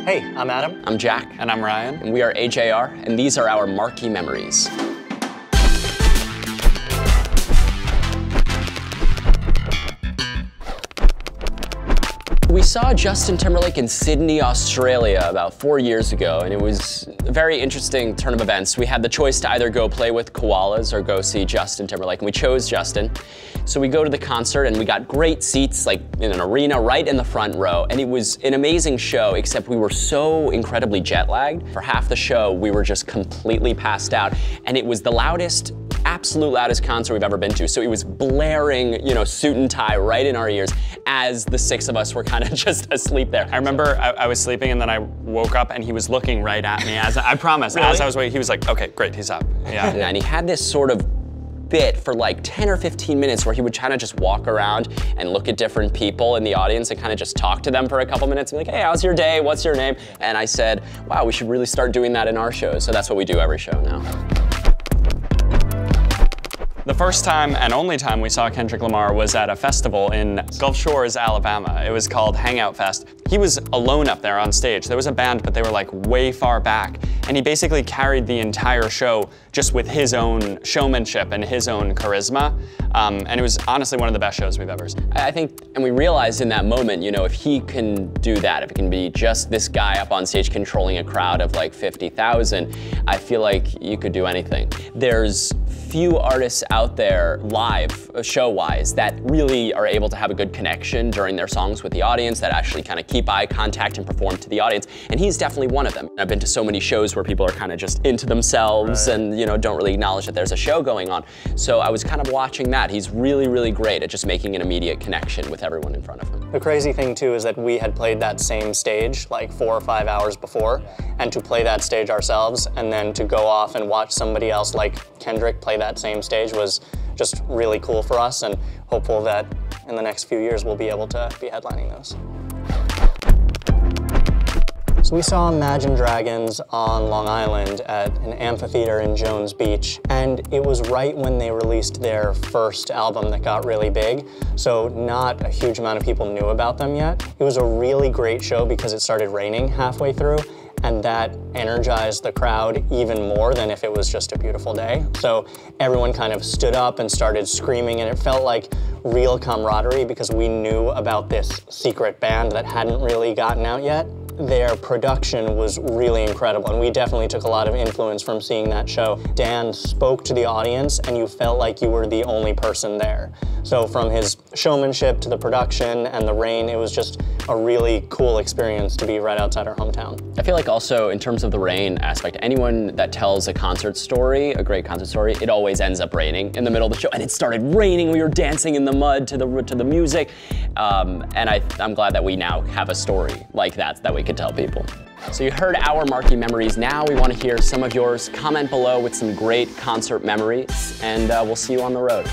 Hey, I'm Adam. I'm Jack. And I'm Ryan. And we are AJR, and these are our Marquee memories. We saw Justin Timberlake in Sydney, Australia about 4 years ago, and it was a very interesting turn of events. We had the choice to either go play with koalas or go see Justin Timberlake, and we chose Justin. So we go to the concert, and we got great seats, like in an arena right in the front row, and it was an amazing show, except we were so incredibly jet lagged. For half the show, we were just completely passed out, and it was the loudest, absolute loudest concert we've ever been to. So it was blaring, suit and tie right in our ears as the six of us were kind of just asleep there. I remember I was sleeping and then I woke up and he was looking right at me I promise, Really? As I was waking, he was like, okay, great, he's up. Yeah. And he had this sort of bit for like 10 or 15 minutes where he would kind of just walk around and look at different people in the audience and kind of just talk to them for a couple minutes and be like, hey, how's your day? What's your name? And I said, wow, we should really start doing that in our shows. So that's what we do every show now. The first time and only time we saw Kendrick Lamar was at a festival in Gulf Shores, Alabama. It was called Hangout Fest. He was alone up there on stage. There was a band, but they were like way far back. And he basically carried the entire show just with his own showmanship and his own charisma. And it was honestly one of the best shows we've ever seen. I think, and we realized in that moment, if he can do that, if it can be just this guy up on stage controlling a crowd of like 50,000, I feel like you could do anything. There's few artists out there live, show-wise, that really are able to have a good connection during their songs with the audience, that actually kind of keep eye contact and perform to the audience, and he's definitely one of them. I've been to so many shows where people are kind of just into themselves and don't really acknowledge that there's a show going on. So I was kind of watching that. He's really, really great at just making an immediate connection with everyone in front of him. The crazy thing too is that we had played that same stage like 4 or 5 hours before, and to play that stage ourselves and then to go off and watch somebody else like Kendrick play that same stage was just really cool for us, and hopeful that in the next few years we'll be able to be headlining those. So we saw Imagine Dragons on Long Island at an amphitheater in Jones Beach, and it was right when they released their first album that got really big, so not a huge amount of people knew about them yet. It was a really great show because it started raining halfway through, and that energized the crowd even more than if it was just a beautiful day. So everyone kind of stood up and started screaming, and it felt like real camaraderie because we knew about this secret band that hadn't really gotten out yet. Their production was really incredible, and we definitely took a lot of influence from seeing that show. Dan spoke to the audience, and you felt like you were the only person there. So from his showmanship to the production and the rain, it was just a really cool experience to be right outside our hometown. I feel like also in terms of the rain aspect, anyone that tells a concert story, a great concert story, it always ends up raining in the middle of the show, and it started raining. We were dancing in the mud to the music, and I'm glad that we now have a story like that we could tell people. So you heard our Marquee memories. Now we want to hear some of yours. Comment below with some great concert memories, and we'll see you on the road.